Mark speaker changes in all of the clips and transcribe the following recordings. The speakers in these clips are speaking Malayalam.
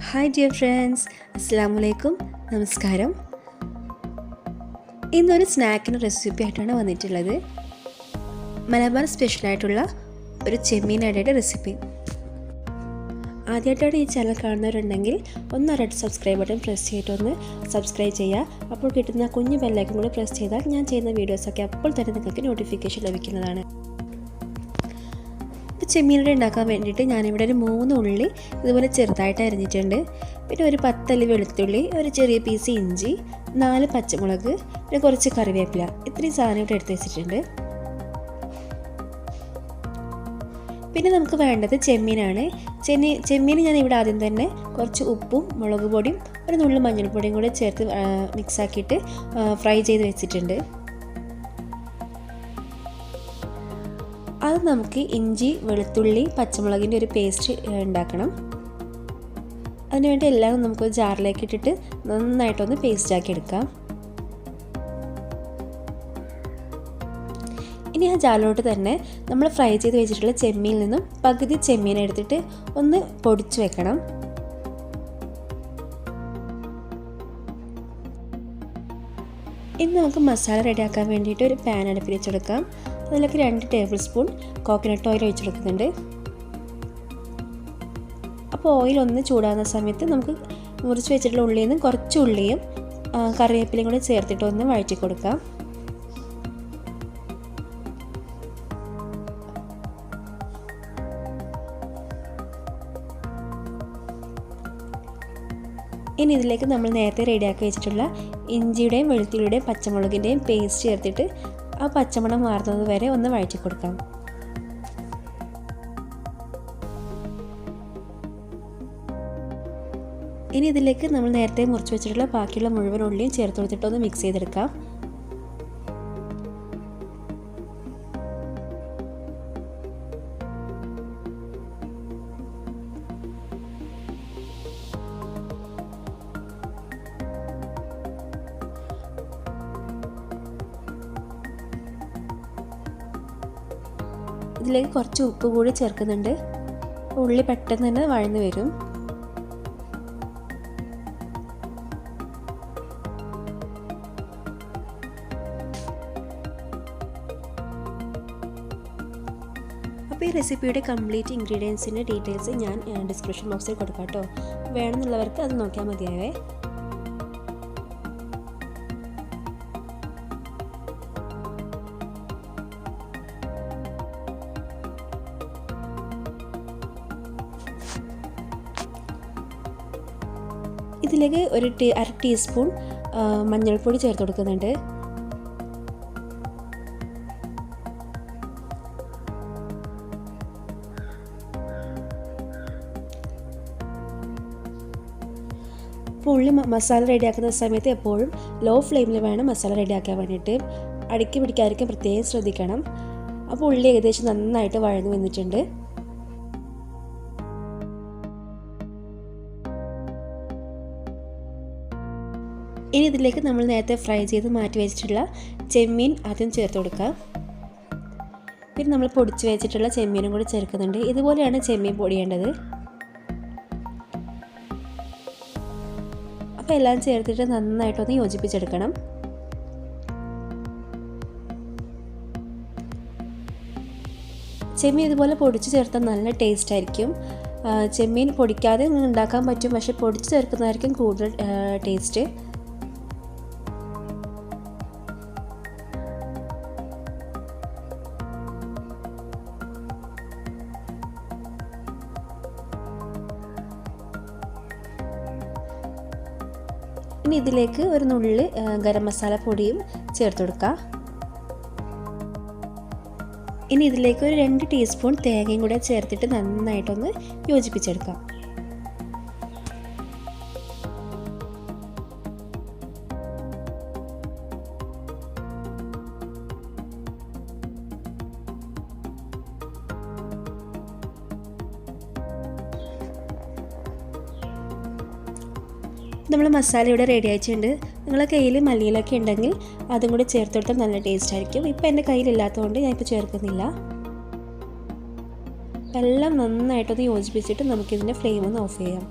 Speaker 1: ഹായ് ഡിയർ ഫ്രണ്ട്സ്, അസ്സലാമു അലൈക്കും. നമസ്കാരം. ഇന്നൊരു സ്നാക്കിന് റെസിപ്പി ആയിട്ടാണ് വന്നിട്ടുള്ളത്. മലബാർ സ്പെഷ്യലായിട്ടുള്ള ഒരു ചെമ്മീൻ അടയുടെ റെസിപ്പി. ആദ്യമായിട്ടാണ് ഈ ചാനൽ കാണുന്നവരുണ്ടെങ്കിൽ ഒന്ന് റെഡ് സബ്സ്ക്രൈബ് ബട്ടൺ പ്രസ് ചെയ്തിട്ടൊന്ന് സബ്സ്ക്രൈബ് ചെയ്യുക. അപ്പോൾ കിട്ടുന്ന കുഞ്ഞു ബെല്ലൈക്കൺ കൂടി പ്രസ് ചെയ്താൽ ഞാൻ ചെയ്യുന്ന വീഡിയോസൊക്കെ അപ്പോൾ തന്നെ നിങ്ങൾക്ക് നോട്ടിഫിക്കേഷൻ ലഭിക്കുന്നതാണ്. ചെമ്മീനട ഉണ്ടാക്കാൻ വേണ്ടിയിട്ട് ഞാനിവിടെ ഒരു 3 ഉള്ളി ഇതുപോലെ ചെറുതായിട്ട് അരിഞ്ഞിട്ടുണ്ട്. പിന്നെ ഒരു 10 അല്ലി വെളുത്തുള്ളി, ഒരു ചെറിയ പീസ് ഇഞ്ചി, 4 പച്ചമുളക്, പിന്നെ കുറച്ച് കറിവേപ്പില, ഇത്രയും സാധനം ഇവിടെ എടുത്ത് വെച്ചിട്ടുണ്ട്. പിന്നെ നമുക്ക് വേണ്ടത് ചെമ്മീനാണ്. ചെമ്മീൻ ഞാൻ ഇവിടെ ആദ്യം തന്നെ കുറച്ച് ഉപ്പും മുളക് പൊടിയും ഒരു നുള്ളു മഞ്ഞൾപ്പൊടിയും കൂടെ ചേർത്ത് മിക്സാക്കിയിട്ട് ഫ്രൈ ചെയ്ത് വെച്ചിട്ടുണ്ട്. അത് നമുക്ക് ഇഞ്ചി, വെളുത്തുള്ളി, പച്ചമുളകിൻ്റെ ഒരു പേസ്റ്റ് ഉണ്ടാക്കണം. അതിനുവേണ്ടി എല്ലാം നമുക്ക് ജാറിലേക്ക് ഇട്ടിട്ട് നന്നായിട്ടൊന്ന് പേസ്റ്റാക്കി എടുക്കാം. ഇനി ആ ജാറിലോട്ട് തന്നെ നമ്മൾ ഫ്രൈ ചെയ്ത് വെച്ചിട്ടുള്ള ചെമ്മീനിൽ നിന്നും പകുതി ചെമ്മീൻ എടുത്തിട്ട് ഒന്ന് പൊടിച്ച് വെക്കണം. ഇനി നമുക്ക് മസാല റെഡിയാക്കാൻ വേണ്ടിയിട്ട് ഒരു പാൻ അടുപ്പിൽ വെച്ചെടുക്കാം. അതിലേക്ക് 2 ടേബിൾ സ്പൂൺ കോക്കനട്ട് ഓയിൽ ഒഴിച്ചെടുക്കുന്നുണ്ട്. അപ്പോൾ ഓയിൽ ഒന്ന് ചൂടാകുന്ന സമയത്ത് നമുക്ക് മുറിച്ച് വെച്ചിട്ടുള്ള ഉള്ളിയിൽ നിന്ന് കുറച്ച് ഉള്ളിയും കറിവേപ്പിലയും കൂടി ചേർത്തിട്ട് ഒന്ന് വഴറ്റി കൊടുക്കാം. ഇനി ഇതിലേക്ക് നമ്മൾ നേരത്തെ റെഡിയാക്കി വെച്ചിട്ടുള്ള ഇഞ്ചിയുടെയും വെളുത്തുള്ളിയുടെയും പച്ചമുളകിൻ്റെയും പേസ്റ്റ് ചേർത്തിട്ട് ആ പച്ചമണം മാറുന്നത് വരെ ഒന്ന് വഴറ്റി കൊടുക്കാം. ഇനി ഇതിലേക്ക് നമ്മൾ നേരത്തെ മുറിച്ച് വെച്ചിട്ടുള്ള ബാക്കിയുള്ള മുഴുവൻ ഉള്ളിയും ചേർത്ത് കൊടുത്തിട്ട് ഒന്ന് മിക്സ് ചെയ്തെടുക്കാം. ഇതിലേക്ക് കുറച്ച് ഉപ്പ് കൂടി ചേർക്കുന്നുണ്ട്. ഉള്ളി പെട്ടെന്ന് തന്നെ വഴന്ന് വരും. അപ്പോൾ ഈ റെസിപ്പിയുടെ കംപ്ലീറ്റ് ഇൻഗ്രീഡിയൻസിൻ്റെ ഡീറ്റെയിൽസ് ഞാൻ ഡിസ്ക്രിപ്ഷൻ ബോക്സിൽ കൊടുക്കാം കേട്ടോ. വേണമെന്നുള്ളവർക്ക് അത് നോക്കിയാൽ മതിയാവേ. ഇതിലേക്ക് ഒരു അര ടീസ്പൂൺ മഞ്ഞൾപ്പൊടി ചേർത്ത് കൊടുക്കുന്നുണ്ട്. അപ്പോൾ ഉള്ളി മസാല റെഡിയാക്കുന്ന സമയത്ത് എപ്പോഴും ലോ ഫ്ലെയിമിൽ വേണം മസാല റെഡിയാക്കാൻ വേണ്ടിയിട്ട്. അടുക്കി പിടിക്കാതിരിക്കാൻ പ്രത്യേകം ശ്രദ്ധിക്കണം. അപ്പോൾ ഉള്ളി ഏകദേശം നന്നായിട്ട് വഴന്നു വന്നിട്ടുണ്ട്. ഇനി ഇതിലേക്ക് നമ്മൾ നേരത്തെ ഫ്രൈ ചെയ്ത് മാറ്റി വെച്ചിട്ടുള്ള ചെമ്മീൻ ആദ്യം ചേർത്ത് കൊടുക്കാം. പിന്നെ നമ്മൾ പൊടിച്ച് വെച്ചിട്ടുള്ള ചെമ്മീനും കൂടി ചേർക്കുന്നുണ്ട്. ഇതുപോലെയാണ് ചെമ്മീൻ പൊടിയേണ്ടത്. അപ്പോൾ എല്ലാം ചേർത്തിട്ട് നന്നായിട്ടൊന്ന് യോജിപ്പിച്ചെടുക്കണം. ചെമ്മീൻ ഇതുപോലെ പൊടിച്ച് ചേർത്താൽ നല്ല ടേസ്റ്റ് ആയിരിക്കും. ചെമ്മീൻ പൊടിക്കാതെ ഉണ്ടാക്കാൻ പറ്റും, പക്ഷെ പൊടിച്ച് ചേർക്കുന്നതായിരിക്കും കൂടുതൽ ടേസ്റ്റ്. ഇനി ഇതിലേക്ക് ഒരു നുള്ളി ഗരം മസാല പൊടിയും ചേർത്ത് കൊടുക്കാം. ഇനി ഇതിലേക്ക് ഒരു 2 ടീസ്പൂൺ തേങ്ങയും കൂടെ ചേർത്തിട്ട് നന്നായിട്ടൊന്ന് യോജിപ്പിച്ചെടുക്കാം. നമ്മൾ മസാല ഇവിടെ റെഡി ആയിട്ടുണ്ട്. നിങ്ങളുടെ കയ്യിൽ മല്ലിയിലൊക്കെ ഉണ്ടെങ്കിൽ അതും കൂടി ചേർത്ത് കൊടുത്താൽ നല്ല ടേസ്റ്റ് ആയിരിക്കും. ഇപ്പോൾ എൻ്റെ കയ്യിലില്ലാത്തതുകൊണ്ട് ഞാനിപ്പോൾ ചേർക്കുന്നില്ല. എല്ലാം നന്നായിട്ടൊന്ന് യോജിപ്പിച്ചിട്ട് നമുക്കിതിൻ്റെ ഫ്ലെയിം ഒന്ന് ഓഫ് ചെയ്യാം.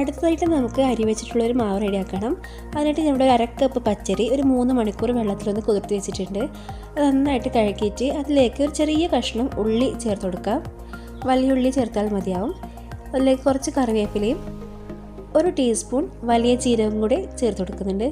Speaker 1: അടുത്തതായിട്ട് നമുക്ക് അരി വെച്ചിട്ടുള്ളൊരു മാവ് റെഡിയാക്കണം. അതിനായിട്ട് നമ്മുടെ 1/2 കപ്പ് പച്ചരി ഒരു 3 മണിക്കൂർ വെള്ളത്തിലൊന്ന് കുതിർത്തി വെച്ചിട്ടുണ്ട്. അത് നന്നായിട്ട് കഴുകിയിട്ട് അതിലേക്ക് ഒരു ചെറിയ കഷ്ണം ഉള്ളി ചേർത്ത് കൊടുക്കാം. വലിയ ഉള്ളി ചേർത്താൽ മതിയാവും. അതിലേക്ക് കുറച്ച് കറിവേപ്പിലയും 1 ടീസ്പൂൺ വലിയ ജീരകം കൂടി ചേർത്ത് കൊടുക്കുന്നുണ്ട്.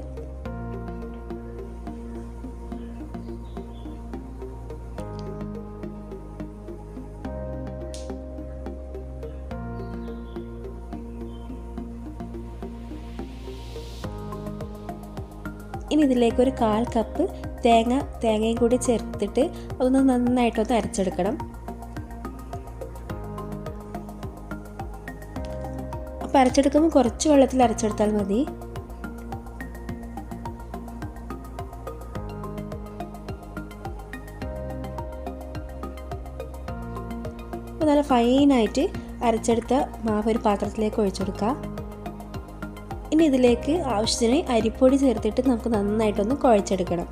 Speaker 1: ഇനി ഇതിലേക്ക് ഒരു 1/4 കപ്പ് തേങ്ങയും കൂടി ചേർത്തിട്ട് അതൊന്ന് നന്നായിട്ടൊന്ന് അരച്ചെടുക്കണം. അപ്പോൾ അരച്ചെടുക്കുമ്പോൾ കുറച്ച് വെള്ളത്തിൽ അരച്ചെടുത്താൽ മതി. അപ്പോൾ നല്ല ഫൈനായിട്ട് അരച്ചെടുത്ത മാവ് ഒരു പാത്രത്തിലേക്ക് ഒഴിച്ചെടുക്കുക. ഇനി ഇതിലേക്ക് ആവശ്യത്തിന് അരിപ്പൊടി ചേർത്തിട്ട് നമുക്ക് നന്നായിട്ടൊന്ന് കുഴച്ചെടുക്കണം.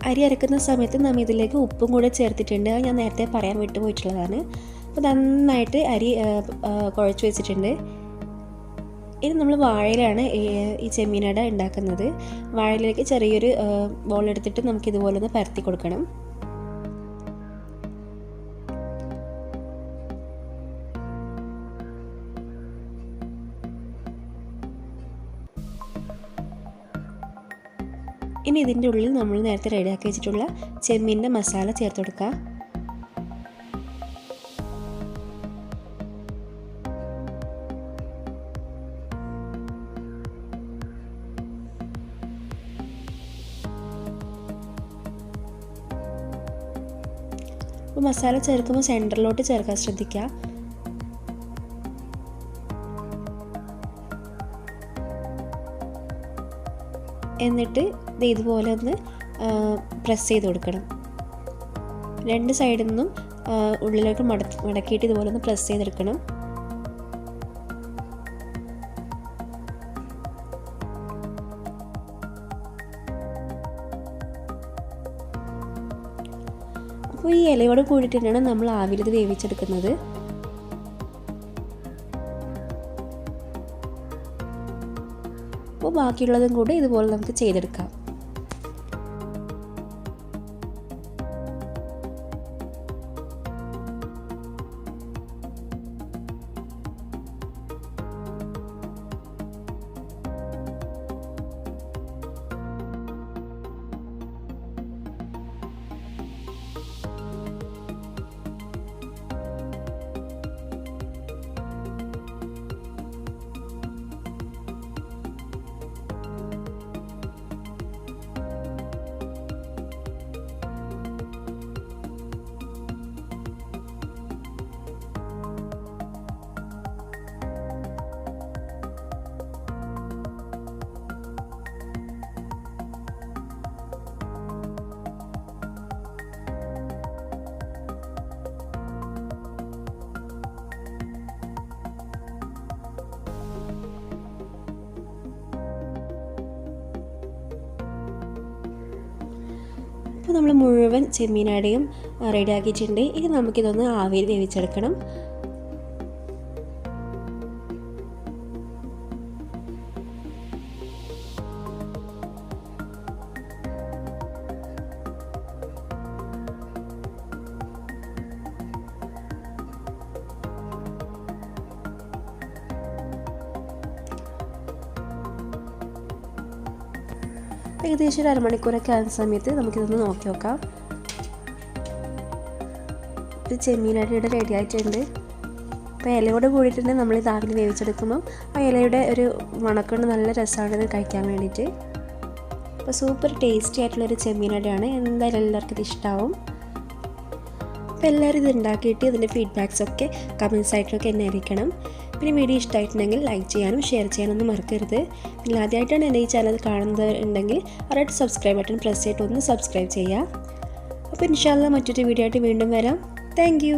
Speaker 1: അരി അരക്കുന്ന സമയത്ത് നമ്മൾ ഇതിലേക്ക് ഉപ്പും കൂടെ ചേർത്തിട്ടുണ്ട്. ഞാൻ നേരത്തെ പറയാൻ വിട്ടുപോയിട്ടുള്ളതാണ്. അപ്പോൾ നന്നായിട്ട് അരി കുഴച്ച് വെച്ചിട്ടുണ്ട്. ഇനി നമ്മൾ വാഴയിലാണ് ഈ ചെമ്മീനട ഉണ്ടാക്കുന്നത്. വാഴയിലേക്ക് ചെറിയൊരു ബോൾ എടുത്തിട്ട് നമുക്കിതുപോലെ ഒന്ന് പരത്തി കൊടുക്കണം. ഇനി ഇതിൻ്റെ ഉള്ളിൽ നമ്മൾ നേരത്തെ റെഡിയാക്കി വെച്ചിട്ടുള്ള ചെമ്മീൻ്റെ മസാല ചേർത്ത് കൊടുക്കുക. അപ്പോൾ മസാല ചേർക്കുമ്പോൾ സെൻറ്ററിലോട്ട് ചേർക്കാൻ ശ്രദ്ധിക്കുക. എന്നിട്ട് ഇതുപോലെ ഒന്ന് പ്രസ് ചെയ്ത് കൊടുക്കണം. 2 സൈഡിൽ നിന്നും ഉള്ളിലോട്ട് മടക്കിയിട്ട് ഇതുപോലെ ഒന്ന് പ്രസ് ചെയ്തെടുക്കണം. അപ്പോൾ ഈ ഇലയോട് കൂടിയിട്ടാണ് നമ്മൾ ആവിയിൽ ഇത് വേവിച്ചെടുക്കുന്നത്. അപ്പോൾ ബാക്കിയുള്ളതും കൂടി ഇതുപോലെ നമുക്ക് ചെയ്തെടുക്കാം. അപ്പോൾ നമ്മൾ മുഴുവൻ ചെമ്മീനടയും റെഡിയാക്കിയിട്ടുണ്ട്. ഇനി നമുക്കിതൊന്ന് ആവിയിൽ വേവിച്ചെടുക്കണം. ഏകദേശം ഒരു അരമണിക്കൂറൊക്കെ ആകുന്ന സമയത്ത് നമുക്കിതൊന്ന് നോക്കി നോക്കാം. ഇത് ചെമ്മീനടയുടെ റെഡി ആയിട്ടുണ്ട്. അപ്പോൾ ഇലയോട് കൂടിയിട്ടുണ്ട് നമ്മൾ ഇത് ആവിയിൽ വേവിച്ചെടുക്കുമ്പോൾ ആ ഇലയുടെ ഒരു മണക്കൊണ്ട് നല്ല രസമാണ് ഇത് കഴിക്കാൻ വേണ്ടിയിട്ട്. അപ്പോൾ സൂപ്പർ ടേസ്റ്റി ആയിട്ടുള്ളൊരു ചെമ്മീനടയാണ്. എന്തായാലും എല്ലാവർക്കും ഇത് ഇഷ്ടമാവും. അപ്പോൾ എല്ലാവരും ഇത് ഉണ്ടാക്കിയിട്ട് ഇതിൻ്റെ ഫീഡ്ബാക്സൊക്കെ കമൻസ് ആയിട്ടൊക്കെ എന്നെ അറിയിക്കണം. പിന്നെ വീഡിയോ ഇഷ്ടമായിട്ടുണ്ടെങ്കിൽ ലൈക്ക് ചെയ്യാനും ഷെയർ ചെയ്യാനൊന്നും മറക്കരുത്. പിന്നെ ആദ്യമായിട്ടാണ് എൻ്റെ ഈ ചാനൽ കാണുന്നത് ഉണ്ടെങ്കിൽ അവരായിട്ട് സബ്സ്ക്രൈബ് ബട്ടൺ പ്രസ് ചെയ്തിട്ട് ഒന്ന് സബ്സ്ക്രൈബ് ചെയ്യുക. അപ്പോൾ ഇൻഷാ അല്ലാ മറ്റൊരു വീഡിയോ ആയിട്ട് വീണ്ടും വരാം. Thank you.